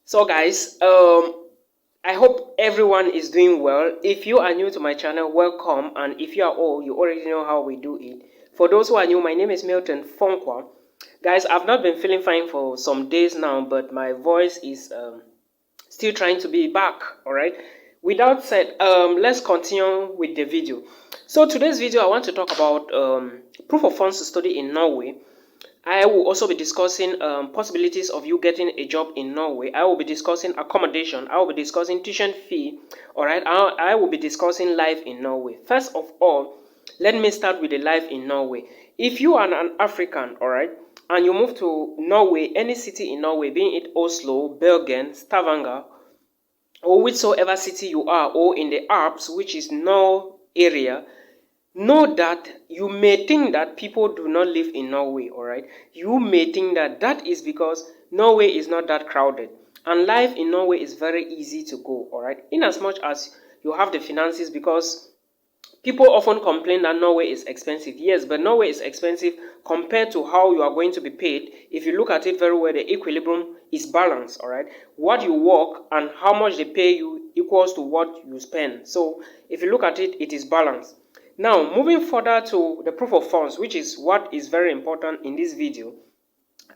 So guys, I hope everyone is doing well. If you are new to my channel, welcome, and if you are old, you already know how we do it. For those who are new, my name is Milton Fonkwa. Guys, I've not been feeling fine for some days now, but my voice is still trying to be back. All right. Without said, let's continue with the video. So today's video, I want to talk about proof of funds to study in Norway. I will also be discussing possibilities of you getting a job in Norway. I will be discussing accommodation. I will be discussing tuition fee. All right. I will be discussing life in Norway. First of all, let me start with the life in Norway. If you are an African, all right, and you move to Norway, any city in Norway, being it Oslo, Bergen, Stavanger, or whichsoever city you are, or in the Alps, which is no area, know that you may think that people do not live in Norway, all right? You may think that that is because Norway is not that crowded. And life in Norway is very easy to go, all right? In as much as you have the finances, because people often complain that Norway is expensive. Yes, but Norway is expensive compared to how you are going to be paid. If you look at it very well, the equilibrium is balanced, all right? What you work and how much they pay you equals to what you spend. So if you look at it, it is balanced. Now, moving further to the proof of funds, which is what is very important in this video,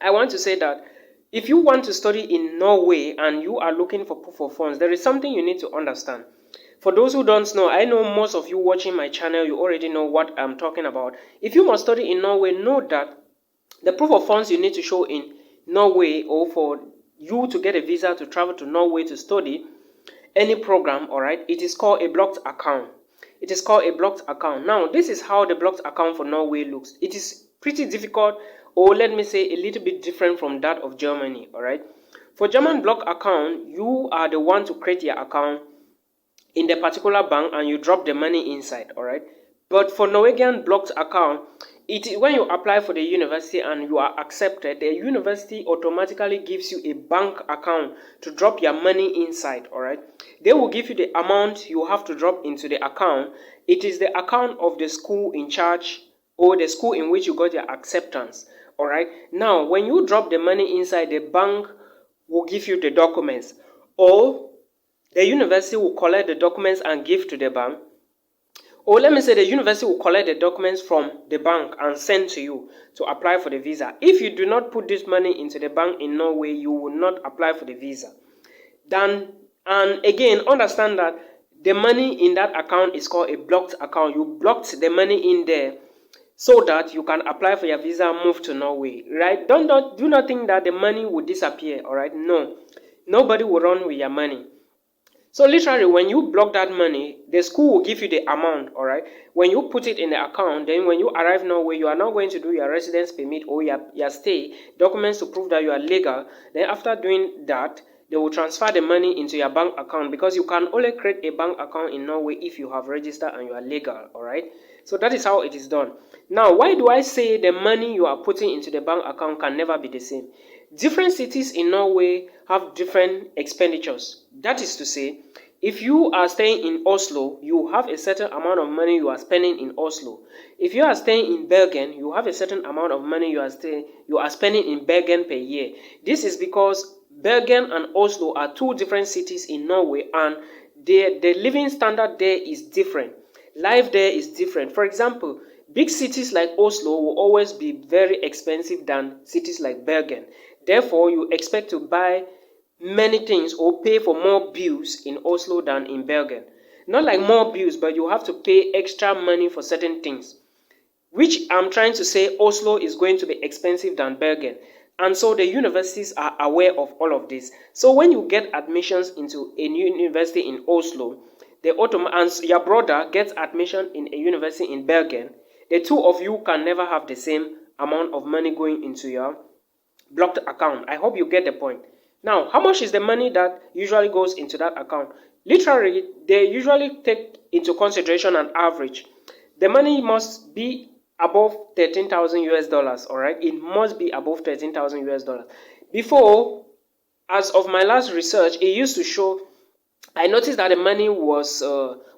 I want to say that if you want to study in Norway and you are looking for proof of funds, there is something you need to understand. For those who don't know, I know most of you watching my channel, you already know what I'm talking about. If you must study in Norway, know that the proof of funds you need to show in Norway, or for you to get a visa to travel to Norway to study any program, all right, it is called a blocked account. It is called a blocked account. Now, this is how the blocked account for Norway looks. It is pretty difficult, or let me say a little bit different from that of Germany, all right? For German blocked account, you are the one to create your account in the particular bank and you drop the money inside, all right? But for Norwegian blocked account, it is when you apply for the university and you are accepted, the university automatically gives you a bank account to drop your money inside, all right? They will give you the amount you have to drop into the account. It is the account of the school in charge, or the school in which you got your acceptance, all right? Now, when you drop the money inside, the bank will give you the documents, or the university will collect the documents and give to the bank. Or let me say the university will collect the documents from the bank and send to you to apply for the visa. If you do not put this money into the bank in Norway, you will not apply for the visa. And again, understand that the money in that account is called a blocked account. You blocked the money in there so that you can apply for your visa and move to Norway, right? Do not think that the money will disappear, all right? No, nobody will run with your money. So literally, when you block that money, the school will give you the amount, all right? When you put it in the account, then when you arrive Norway, you are not going to do your residence permit or your stay, documents to prove that you are legal. Then after doing that, they will transfer the money into your bank account, because you can only create a bank account in Norway if you have registered and you are legal, all right? So that is how it is done. Now, why do I say the money you are putting into the bank account can never be the same? Different cities in Norway have different expenditures. That is to say, if you are staying in Oslo, you have a certain amount of money you are spending in Oslo. If you are staying in Bergen, you have a certain amount of money you are spending in Bergen per year. This is because Bergen and Oslo are two different cities in Norway, and the living standard there is different. Life there is different. For example, big cities like Oslo will always be very expensive than cities like Bergen. Therefore, you expect to buy many things or pay for more bills in Oslo than in Bergen. Not like more bills, but you have to pay extra money for certain things. Which I'm trying to say, Oslo is going to be expensive than Bergen. And so the universities are aware of all of this. So when you get admissions into a new university in Oslo, and your brother gets admission in a university in Bergen, the two of you can never have the same amount of money going into your blocked account. I hope you get the point. Now, how much is the money that usually goes into that account? Literally, they usually take into consideration an average. The money must be above 13,000 US dollars, all right? It must be above 13,000 US dollars. Before, as of my last research, it used to show, I noticed that the money was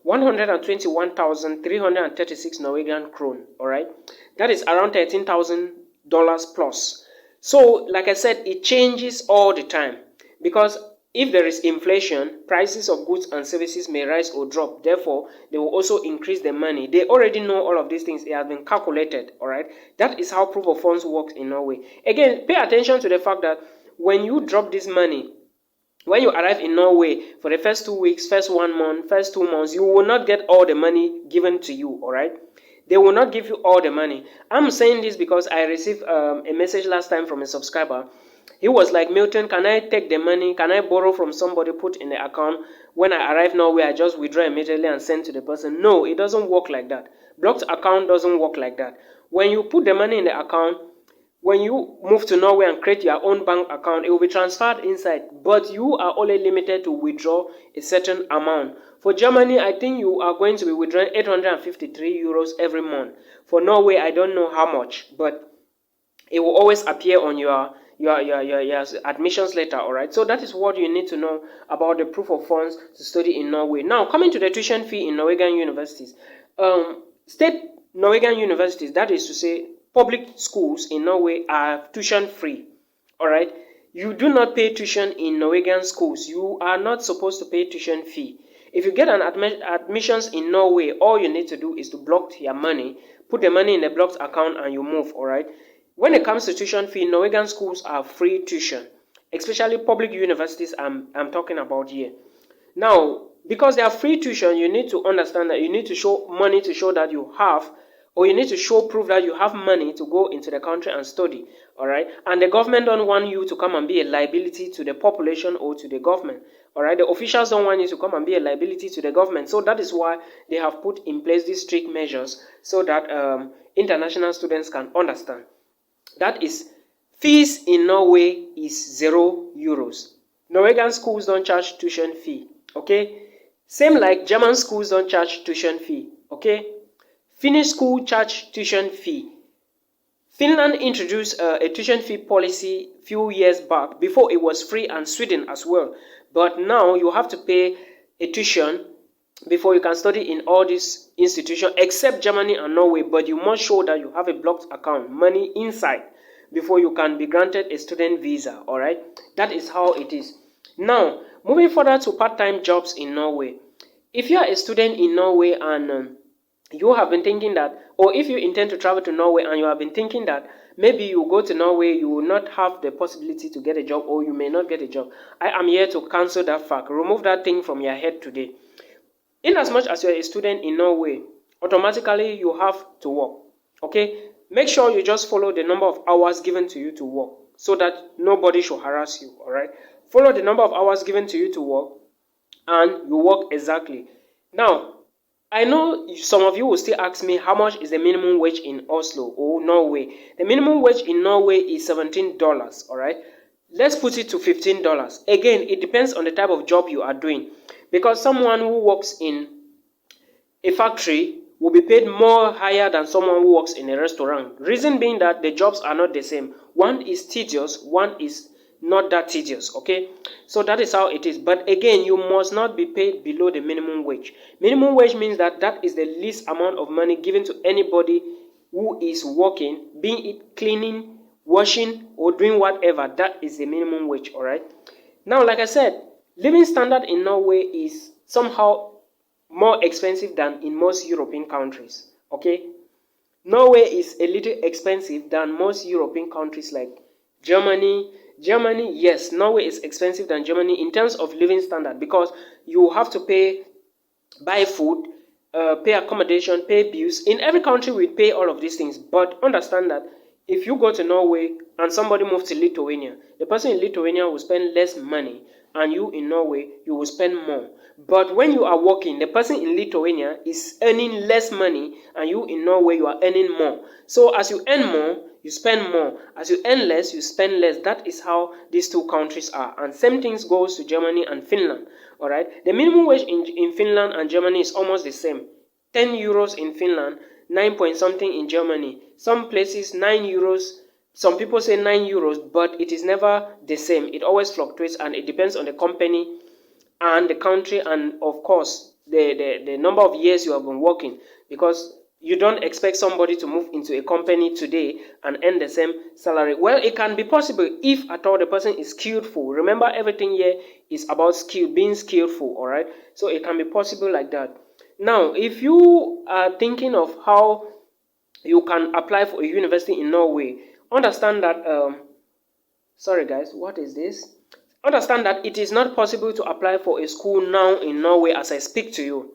121,336 Norwegian krone, all right? That is around $13,000 plus. So, like I said, it changes all the time, because If there is inflation, prices of goods and services may rise or drop. Therefore, they will also increase the money. They already know all of these things. It has been calculated, all right? That is how proof of funds works in Norway. Again, pay attention to the fact that when you drop this money, when you arrive in Norway for the first 2 weeks, first 1 month, first 2 months, you will not get all the money given to you, all right? They will not give you all the money. I'm saying this because I received a message last time from a subscriber. He was like, Milton, can I take the money? Can I borrow from somebody, put in the account? When I arrive Norway, I just withdraw immediately and send to the person. No, it doesn't work like that. Blocked account doesn't work like that. When you put the money in the account, when you move to Norway and create your own bank account, it will be transferred inside, but you are only limited to withdraw a certain amount. For Germany, I think you are going to be withdrawing 853 euros every month. For Norway, I don't know how much, but it will always appear on your admissions letter, all right? So that is what you need to know about the proof of funds to study in Norway. Now, coming to the tuition fee in Norwegian universities. State Norwegian universities, that is to say, public schools in Norway are tuition free, all right? You do not pay tuition in Norwegian schools. You are not supposed to pay tuition fee. If you get an admissions in Norway, all you need to do is to block your money, put the money in the blocked account and you move, all right? When it comes to tuition fee, Norwegian schools are free tuition, especially public universities I'm talking about here. Now, because they are free tuition, you need to understand that you need to show money to show that you have, or you need to show proof that you have money to go into the country and study, all right? And the government don't want you to come and be a liability to the population or to the government, all right? The officials don't want you to come and be a liability to the government. So that is why they have put in place these strict measures so that international students can understand. That is, fees in Norway is 0 euros. Norwegian schools don't charge tuition fee, okay? Same like German schools don't charge tuition fee, okay? Finnish school charge tuition fee. Finland introduced a tuition fee policy a few years back. Before it was free, and Sweden as well. But now you have to pay a tuition before you can study in all these institutions except Germany and Norway. But you must show that you have a blocked account, money inside, before you can be granted a student visa, all right? That is how it is. Now, moving further to part-time jobs in Norway. If you are a student in Norway and you have been thinking that, or if you intend to travel to Norway and you have been thinking that maybe you go to Norway, you will not have the possibility to get a job, or you may not get a job, I am here to cancel that fact. Remove that thing from your head today. In as much as you are a student in Norway, automatically you have to work, okay? Make sure you just follow the number of hours given to you to work so that nobody should harass you, all right? Follow the number of hours given to you to work and you work exactly. Now, I know some of you will still ask me how much is the minimum wage in Oslo or Norway. The minimum wage in Norway is $17, all right? Let's put it to $15. Again, it depends on the type of job you are doing, because someone who works in a factory will be paid more higher than someone who works in a restaurant. Reason being that the jobs are not the same. One is tedious, one is not that tedious, okay? So that is how it is. But again, you must not be paid below the minimum wage. Minimum wage means that that is the least amount of money given to anybody who is working, being it cleaning, washing, or doing whatever. That is the minimum wage, all right? Now, like I said, living standard in Norway is somehow more expensive than in most European countries, okay? Norway is a little expensive than most European countries like Germany. Yes, Norway is expensive than Germany in terms of living standard, because you have to buy food, pay accommodation, pay bills. In every country we pay all of these things, but understand that if you go to Norway and somebody moves to Lithuania, the person in Lithuania will spend less money, and you in Norway, you will spend more. But when you are working, the person in Lithuania is earning less money, and you in Norway, you are earning more. So as you earn more, you spend more. As you earn less, you spend less. That is how these two countries are. And same things goes to Germany and Finland. All right. The minimum wage in Finland and Germany is almost the same. 10 euros in Finland, 9 point something in Germany. Some places 9 euros. Some people say 9 euros, but it is never the same. It always fluctuates, and it depends on the company and the country, and of course the number of years you have been working, because You don't expect somebody to move into a company today and earn the same salary. Well, it can be possible if at all the person is skillful. Remember, everything here is about skill, being skillful, all right? So it can be possible like that. Now, if you are thinking of how you can apply for a university in Norway, understand that, sorry guys, what is this? Understand that it is not possible to apply for a school now in Norway as I speak to you.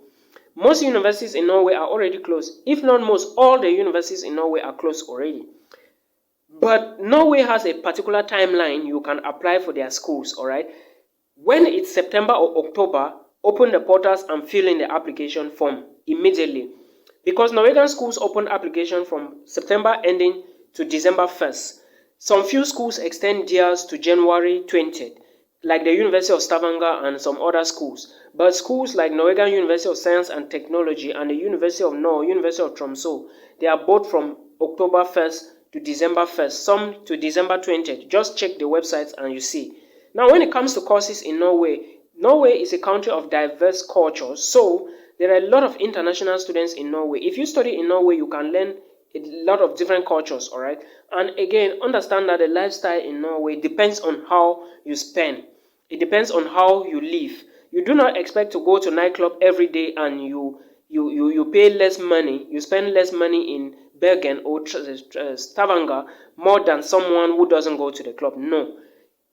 Most universities in Norway are already closed. If not most, all the universities in Norway are closed already. But Norway has a particular timeline you can apply for their schools, all right? When it's September or October, open the portals and fill in the application form immediately. Because Norwegian schools open application from September ending to December 1st. Some few schools extend theirs to January 20th, like the University of Stavanger and some other schools. But schools like Norwegian University of Science and Technology and the University of Norway, University of Tromsø, they are both from October 1st to December 1st, some to December 20th. Just check the websites and you see. Now, when it comes to courses in Norway, Norway is a country of diverse cultures, so there are a lot of international students in Norway. If you study in Norway, you can learn a lot of different cultures, all right? And again, understand that the lifestyle in Norway depends on how you spend. It depends on how you live. You do not expect to go to nightclub every day and you pay less money, you spend less money in Bergen or Stavanger more than someone who doesn't go to the club. No.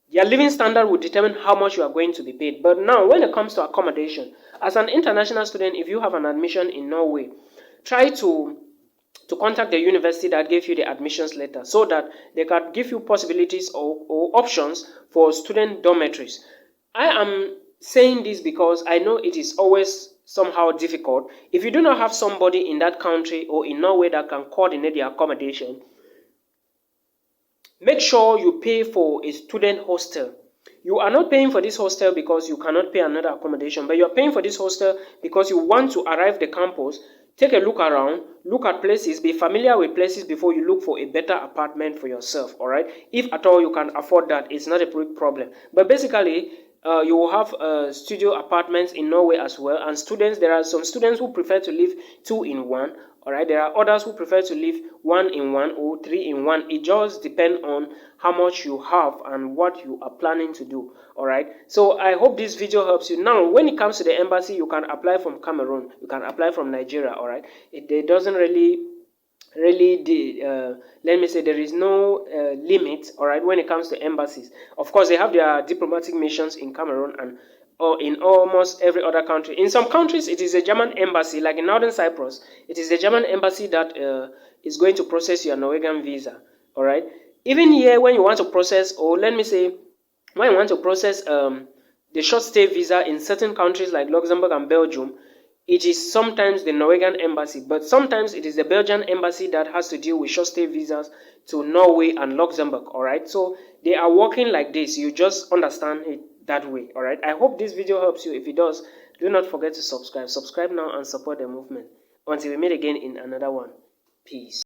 Your living standard will determine how much you are going to be paid. But now, when it comes to accommodation, as an international student, if you have an admission in Norway, try to contact the university that gave you the admissions letter so that they can give you possibilities or options for student dormitories. I am saying this because I know it is always somehow difficult. If you do not have somebody in that country or in Norway that can coordinate the accommodation, make sure you pay for a student hostel. You are not paying for this hostel because you cannot pay another accommodation, but you are paying for this hostel because you want to arrive the campus, take a look around, look at places, be familiar with places before you look for a better apartment for yourself, all right? If at all you can afford that, it's not a big problem. But basically, you will have studio apartments in Norway as well. And students, there are some students who prefer to live 2 in 1. All right, there are others who prefer to live 1 in 1 or 3 in 1. It just depends on how much you have and what you are planning to do. All right, so I hope this video helps you. Now, when it comes to the embassy, you can apply from Cameroon, you can apply from Nigeria. All right, it doesn't really let me say there is no limit, all right, when it comes to embassies. Of course, they have their diplomatic missions in Cameroon and in almost every other country. In some countries, it is a German embassy, like in Northern Cyprus. It is the German embassy that is going to process your Norwegian visa, all right? Even here, when you want to process, or let me say, when you want to process the short stay visa in certain countries like Luxembourg and Belgium, it is sometimes the Norwegian embassy, but sometimes it is the Belgian embassy that has to deal with short stay visas to Norway and Luxembourg, all right? So they are working like this. You just understand it that way, all right? I hope this video helps you. If it does, do not forget to subscribe. Subscribe now and support the movement. Until we meet again in another one. Peace.